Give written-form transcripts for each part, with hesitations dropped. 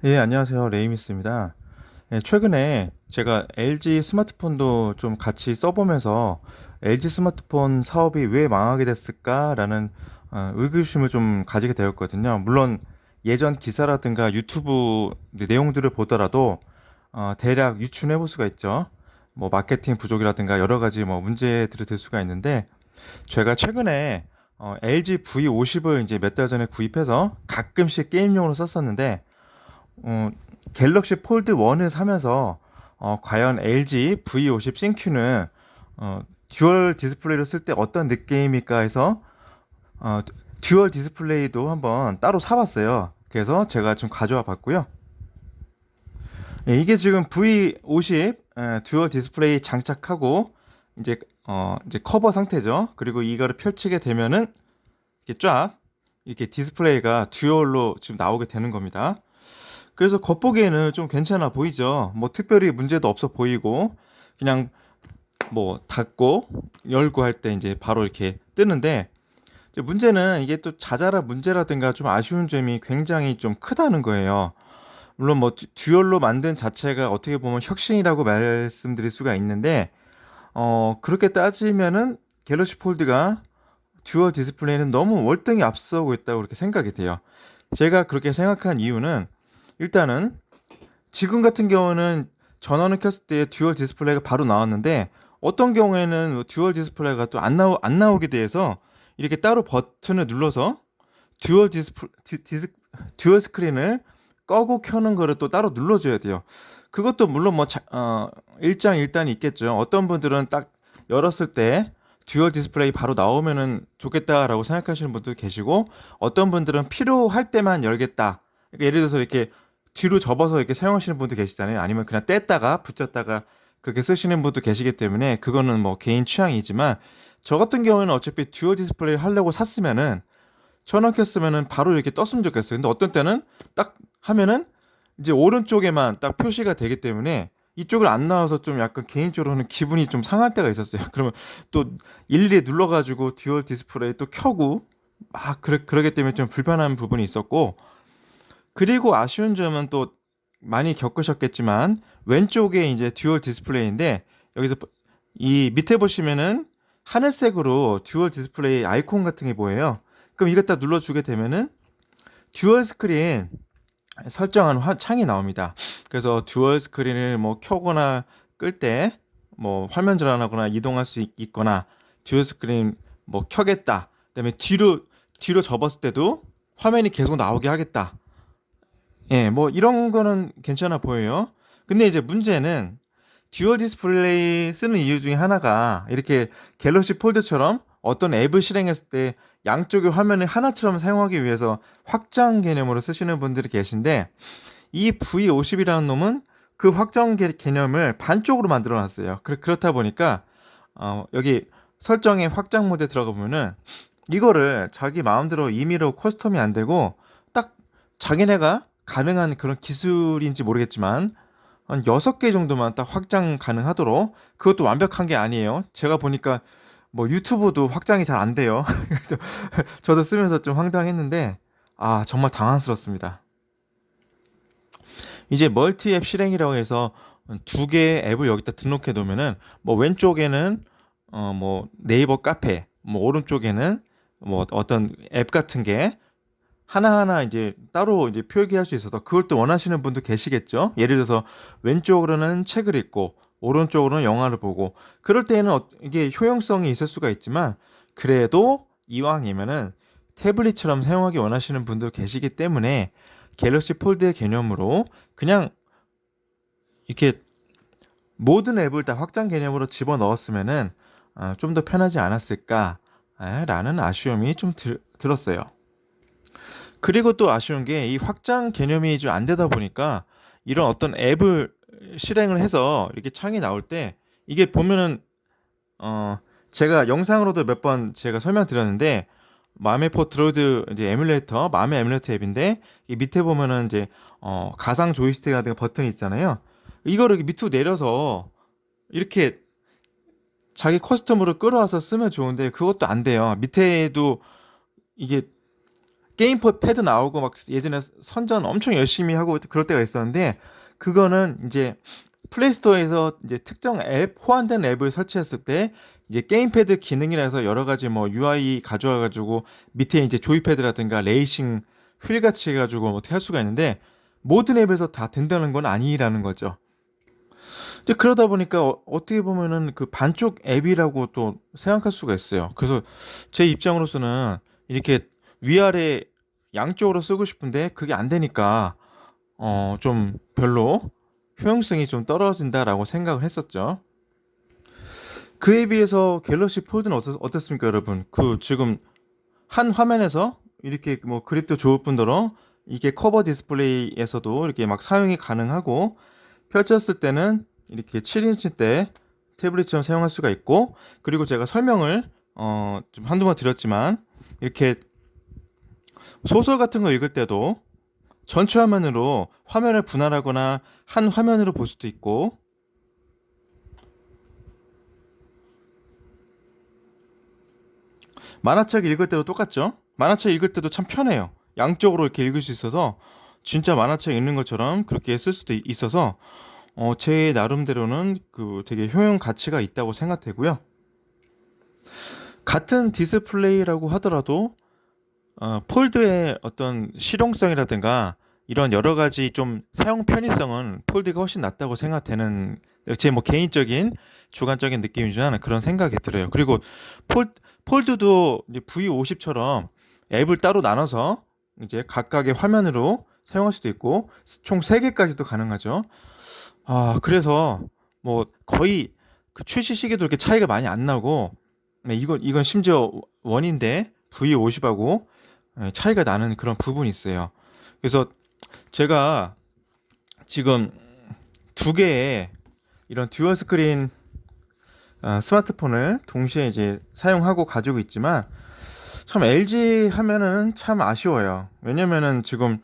예, 안녕하세요. 레이미스입니다. 예, 최근에 제가 LG 스마트폰도 좀 같이 써보면서 LG 스마트폰 사업이 왜 망하게 됐을까라는 의구심을 좀 가지게 되었거든요. 물론 예전 기사라든가 유튜브 내용들을 보더라도 대략 유추해 볼 수가 있죠. 뭐 마케팅 부족이라든가 여러 가지 뭐 문제들을 들 수가 있는데 제가 최근에 LG V50을 이제 몇 달 전에 구입해서 가끔씩 게임용으로 썼었는데 어, 갤럭시 폴드 1을 사면서 과연 LG V50 신큐는 듀얼 디스플레이로 쓸 때 어떤 느낌일까 해서 어, 듀얼 디스플레이도 한번 따로 사봤어요. 그래서 제가 좀 가져와 봤고요. 예, 이게 지금 V50 듀얼 디스플레이 장착하고 이제 커버 상태죠. 그리고 이거를 펼치게 되면은 이렇게 쫙 이렇게 디스플레이가 듀얼로 지금 나오게 되는 겁니다. 그래서 겉보기에는 좀 괜찮아 보이죠. 뭐 특별히 문제도 없어 보이고 그냥 뭐 닫고 열고 할 때 이제 바로 이렇게 뜨는데 이제 문제는 이게 또 자잘한 문제라든가 좀 아쉬운 점이 굉장히 좀 크다는 거예요. 물론 뭐 듀얼로 만든 자체가 어떻게 보면 혁신이라고 말씀드릴 수가 있는데 그렇게 따지면은 갤럭시 폴드가 듀얼 디스플레이는 너무 월등히 앞서고 있다고 그렇게 생각이 돼요. 제가 그렇게 생각한 이유는 일단은 지금 같은 경우는 전원을 켰을 때 듀얼 디스플레이가 바로 나왔는데 어떤 경우에는 듀얼 디스플레이가 또 안 나오게 돼서 이렇게 따로 버튼을 눌러서 듀얼 듀얼 스크린을 꺼고 켜는 거를 또 따로 눌러줘야 돼요. 그것도 물론 뭐 일장일단이 있겠죠. 어떤 분들은 딱 열었을 때 듀얼 디스플레이 바로 나오면은 좋겠다라고 생각하시는 분도 계시고 어떤 분들은 필요할 때만 열겠다. 그러니까 예를 들어서 이렇게 뒤로 접어서 이렇게 사용하시는 분도 계시잖아요. 아니면 그냥 뗐다가 붙였다가 그렇게 쓰시는 분도 계시기 때문에 그거는 뭐 개인 취향이지만 저 같은 경우에는 어차피 듀얼 디스플레이를 하려고 샀으면은 천원 켰으면은 바로 이렇게 떴으면 좋겠어요. 근데 어떤 때는 딱 하면은 이제 오른쪽에만 딱 표시가 되기 때문에 이쪽을 안 나와서 좀 약간 개인적으로는 기분이 좀 상할 때가 있었어요. 그러면 또 일일이 눌러가지고 듀얼 디스플레이 또 켜고 막 그러기 때문에 좀 불편한 부분이 있었고 그리고 아쉬운 점은 또 많이 겪으셨겠지만 왼쪽에 이제 듀얼 디스플레이인데 여기서 이 밑에 보시면은 하늘색으로 듀얼 디스플레이 아이콘 같은 게 보여요. 그럼 이거 딱 눌러주게 되면은 듀얼 스크린 설정한 창이 나옵니다. 그래서 듀얼 스크린을 뭐 켜거나 끌 때 뭐 화면 전환하거나 이동할 수 있거나 듀얼 스크린 뭐 켜겠다. 그다음에 뒤로 접었을 때도 화면이 계속 나오게 하겠다. 예, 뭐 이런 거는 괜찮아 보여요. 근데 이제 문제는 듀얼 디스플레이 쓰는 이유 중에 하나가 이렇게 갤럭시 폴드처럼 어떤 앱을 실행했을 때 양쪽의 화면을 하나처럼 사용하기 위해서 확장 개념으로 쓰시는 분들이 계신데 이 V50이라는 놈은 그 확장 개념을 반쪽으로 만들어 놨어요. 그렇다 보니까 여기 설정의 확장 모드에 들어가 보면은 이거를 자기 마음대로 임의로 커스텀이 안 되고 딱 자기네가 가능한 그런 기술인지 모르겠지만 한 6개 정도만 딱 확장 가능하도록 그것도 완벽한 게 아니에요. 제가 보니까 뭐 유튜브도 확장이 잘 안 돼요. 그래서 저도 쓰면서 좀 황당했는데 정말 당황스럽습니다. 이제 멀티 앱 실행이라고 해서 두 개의 앱을 여기다 등록해 놓으면은 뭐 왼쪽에는 뭐 네이버 카페, 뭐 오른쪽에는 뭐 어떤 앱 같은 게 하나하나 이제 따로 이제 표기할 수 있어서 그걸 또 원하시는 분도 계시겠죠. 예를 들어서 왼쪽으로는 책을 읽고 오른쪽으로는 영화를 보고 그럴 때에는 이게 효용성이 있을 수가 있지만 그래도 이왕이면은 태블릿처럼 사용하기 원하시는 분도 계시기 때문에 갤럭시 폴드의 개념으로 그냥 이렇게 모든 앱을 다 확장 개념으로 집어 넣었으면은 좀 더 편하지 않았을까라는 아쉬움이 좀 들었어요. 그리고 또 아쉬운 게 이 확장 개념이 좀 안 되다 보니까 이런 어떤 앱을 실행을 해서 이렇게 창이 나올 때 이게 보면은 어 제가 영상으로도 몇 번 제가 설명드렸는데 마메포 드로이드 이제 에뮬레이터 마메 에뮬레이터 앱인데 이 밑에 보면은 이제 가상 조이스틱이라든가 버튼이 있잖아요. 이거를 이렇게 밑으로 내려서 이렇게 자기 커스텀으로 끌어와서 쓰면 좋은데 그것도 안 돼요. 밑에도 이게 게임 패드 나오고 막 예전에 선전 엄청 열심히 하고 그럴 때가 있었는데, 그거는 이제 플레이스토어에서 이제 특정 앱, 호환된 앱을 설치했을 때 이제 게임패드 기능이라 해서 여러 가지 뭐 UI 가져와 가지고 밑에 이제 조이패드라든가 레이싱 휠 같이 해 가지고 어떻게 할 수가 있는데, 모든 앱에서 다 된다는 건 아니라는 거죠. 근데 그러다 보니까 어떻게 보면은 그 반쪽 앱이라고 또 생각할 수가 있어요. 그래서 제 입장으로서는 이렇게 위아래 양쪽으로 쓰고 싶은데 그게 안 되니까 좀 별로 효용성이 좀 떨어진다라고 생각을 했었죠. 그에 비해서 갤럭시 폴드는 어떻습니까, 여러분? 그 지금 한 화면에서 이렇게 뭐 그립도 좋을 뿐더러 이게 커버 디스플레이에서도 이렇게 막 사용이 가능하고, 펼쳤을 때는 이렇게 7인치 대 태블릿처럼 사용할 수가 있고, 그리고 제가 설명을 좀 한두 번 드렸지만 이렇게 소설 같은 거 읽을 때도 전체 화면으로 화면을 분할하거나 한 화면으로 볼 수도 있고, 만화책 읽을 때도 똑같죠? 만화책 읽을 때도 참 편해요. 양쪽으로 이렇게 읽을 수 있어서 진짜 만화책 읽는 것처럼 그렇게 쓸 수도 있어서 제 나름대로는 그 되게 효용 가치가 있다고 생각되고요. 같은 디스플레이라고 하더라도 폴드의 어떤 실용성이라든가 이런 여러 가지 좀 사용 편의성은 폴드가 훨씬 낫다고 생각되는, 제 뭐 개인적인 주관적인 느낌이지만 그런 생각이 들어요. 그리고 폴, 폴드도 이제 V50처럼 앱을 따로 나눠서 이제 각각의 화면으로 사용할 수도 있고 총 3개까지도 가능하죠. 그래서 뭐 거의 그 출시 시기도 이렇게 차이가 많이 안 나고, 네, 이건 심지어 원인데 V50하고 차이가 나는 그런 부분이 있어요. 그래서 제가 지금 2개의 이런 듀얼 스크린 스마트폰을 동시에 이제 사용하고 가지고 있지만, 참 LG 하면은 참 아쉬워요. 왜냐면은 지금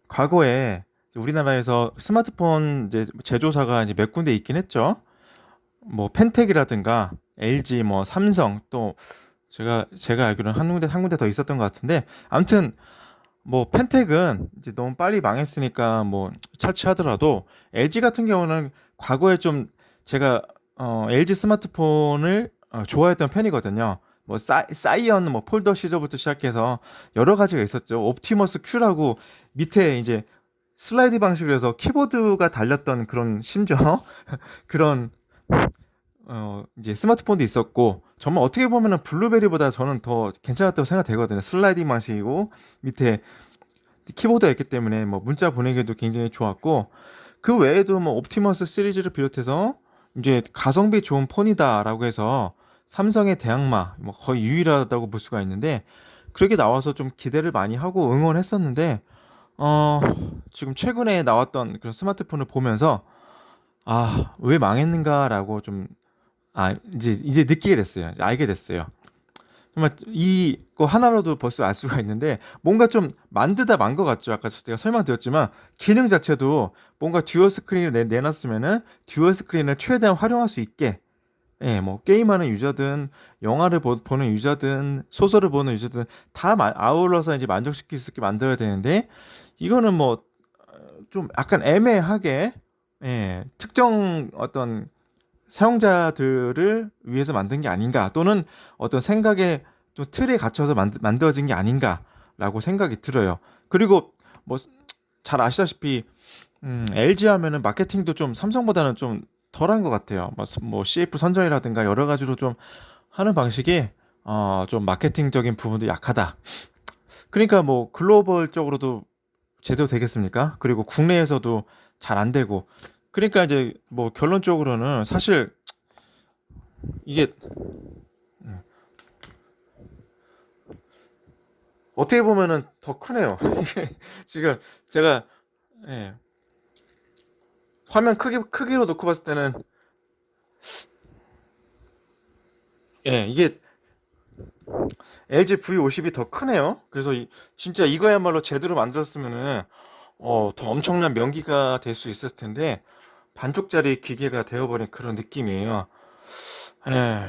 과거에 우리나라에서 스마트폰 이제 제조사가 이제 몇 군데 있긴 했죠. 뭐 펜텍이라든가 LG, 뭐 삼성, 또 제가 알기로는 한 군데 더 있었던 것 같은데, 아무튼 뭐 펜텍은 이제 너무 빨리 망했으니까 뭐 차치하더라도, LG 같은 경우는 과거에 좀 제가 LG 스마트폰을 좋아했던 편이거든요. 뭐 사이언 뭐 폴더 시절부터 시작해서 여러 가지가 있었죠. 옵티머스 Q라고 밑에 이제 슬라이드 방식으로 해서 키보드가 달렸던 그런, 심지어 그런 이제 스마트폰도 있었고, 정말 어떻게 보면은 블루베리보다 저는 더 괜찮았다고 생각되거든요. 슬라이딩 방식이고 밑에 키보드가 있기 때문에 뭐 문자 보내기도 굉장히 좋았고, 그 외에도 뭐 옵티머스 시리즈를 비롯해서 이제 가성비 좋은 폰이다라고 해서 삼성의 대항마, 뭐 거의 유일하다고 볼 수가 있는데, 그렇게 나와서 좀 기대를 많이 하고 응원했었는데, 어 지금 최근에 나왔던 그런 스마트폰을 보면서 왜 망했는가라고 좀 이제 느끼게 됐어요. 알게 됐어요. 정말 이거 하나로도 벌써 알 수가 있는데, 뭔가 좀 만드다 만 것 같죠. 아까 제가 설명드렸지만 기능 자체도 뭔가 듀얼 스크린을 내놨으면은 듀얼 스크린을 최대한 활용할 수 있게, 예, 뭐 게임하는 유저든 영화를 보는 유저든 소설을 보는 유저든 다 아울러서 이제 만족시킬 수 있게 만들어야 되는데, 이거는 뭐 좀 약간 애매하게, 예, 특정 어떤 사용자들을 위해서 만든 게 아닌가, 또는 어떤 생각의 좀 틀에 갇혀서 만들어진 게 아닌가라고 생각이 들어요. 그리고 뭐 잘 아시다시피 LG 하면은 마케팅도 좀 삼성보다는 좀 덜한 것 같아요. 뭐 CF 선정이라든가 여러 가지로 좀 하는 방식이 좀 마케팅적인 부분도 약하다. 그러니까 뭐 글로벌적으로도 제대로 되겠습니까? 그리고 국내에서도 잘 안 되고. 그러니까 이제 뭐 결론적으로는 사실 이게 어떻게 보면은 더 크네요. 이게 지금 제가, 예, 화면 크기로 놓고 봤을 때는, 예, 이게 LG V50이 더 크네요. 그래서 진짜 이거야말로 제대로 만들었으면은 더 엄청난 명기가 될 수 있었을 텐데 반쪽짜리 기계가 되어버린 그런 느낌이에요.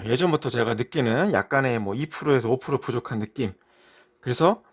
예전부터 제가 느끼는 약간의 뭐 2%에서 5% 부족한 느낌. 그래서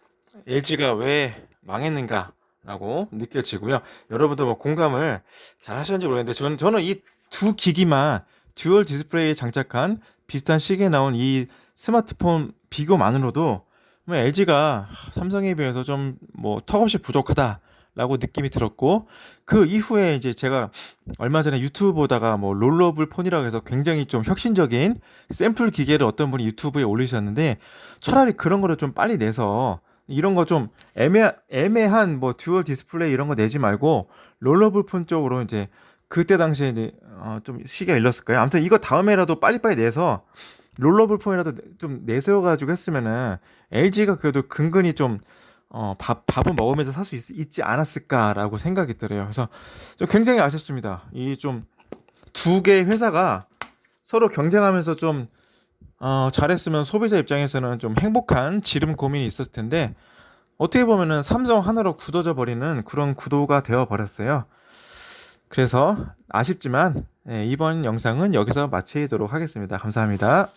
LG가 왜 망했는가라고 느껴지고요. 여러분도 뭐 공감을 잘 하셨는지 모르겠는데 저는 이 두 기기만 듀얼 디스플레이에 장착한 비슷한 시기에 나온 이 스마트폰 비교만으로도 LG가 삼성에 비해서 좀 뭐 턱없이 부족하다라고 느낌이 들었고, 그 이후에 이제 제가 얼마 전에 유튜브 보다가 뭐 롤러블 폰이라고 해서 굉장히 좀 혁신적인 샘플 기계를 어떤 분이 유튜브에 올리셨는데, 차라리 그런 거를 좀 빨리 내서 이런 거 좀 애매한 뭐 듀얼 디스플레이 이런 거 내지 말고 롤러블 폰 쪽으로 이제, 그때 당시에 이제 좀 시기가 일렀을 거예요. 아무튼 이거 다음에라도 빨리빨리 내서 롤러블 폰이라도 좀 내세워 가지고 했으면은 LG가 그래도 근근히 좀 밥은 먹으면서 살 수 있지 않았을까라고 생각이 들어요. 그래서 좀 굉장히 아쉽습니다. 이 좀 두 개의 회사가 서로 경쟁하면서 좀 잘했으면 소비자 입장에서는 좀 행복한 지름 고민이 있었을 텐데, 어떻게 보면은 삼성 하나로 굳어져 버리는 그런 구도가 되어 버렸어요. 그래서 아쉽지만 이번 영상은 여기서 마치도록 하겠습니다. 감사합니다.